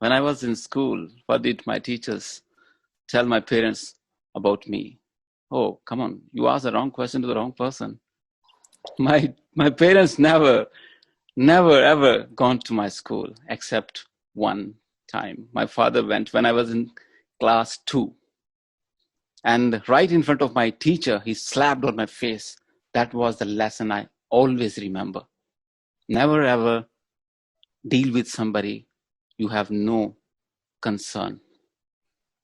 When I was in school, what did my teachers tell my parents about me? Oh, come on, you asked the wrong question to the wrong person. My parents never ever gone to my school except one time. My father went when I was in class 2. And right in front of my teacher, he slapped on my face. That was the lesson I always remember. Never ever deal with somebody you have no concern.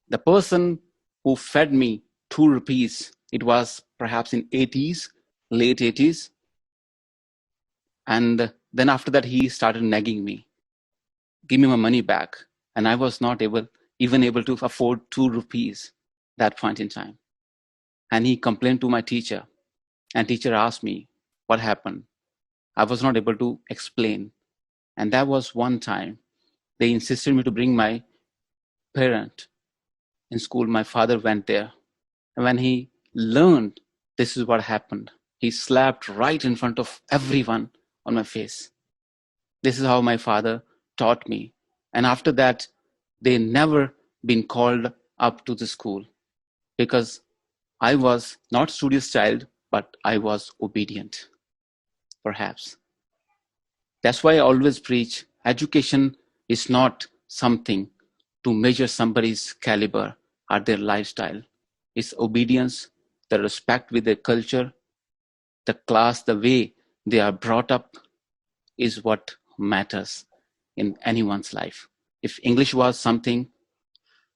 The person who fed me 2 rupees, it was perhaps in 80s, late 80s. And then after that, he started nagging me, give me my money back. And I was not even able to afford 2 rupees that point in time. And he complained to my teacher. And teacher asked me what happened. I was not able to explain. And that was one time they insisted me to bring my parent in school. My father went there. And when he learned this is what happened, he slapped right in front of everyone on my face. This is how my father taught me. And after that, they never been called up to the school because I was not studious child, but I was obedient, perhaps. That's why I always preach education is not something to measure somebody's caliber or their lifestyle. It's obedience, the respect with their culture, the class, the way they are brought up is what matters in anyone's life. If English was something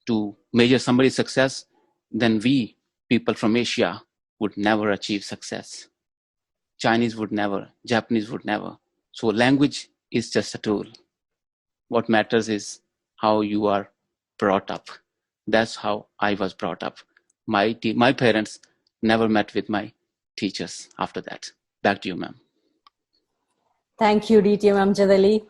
to measure somebody's success, then we, people from Asia, would never achieve success. Chinese would never, Japanese would never. So language is just a tool. What matters is how you are brought up. That's how I was brought up. My parents never met with my teachers after that. Back to you, ma'am. Thank you, DTM Amjad Ali.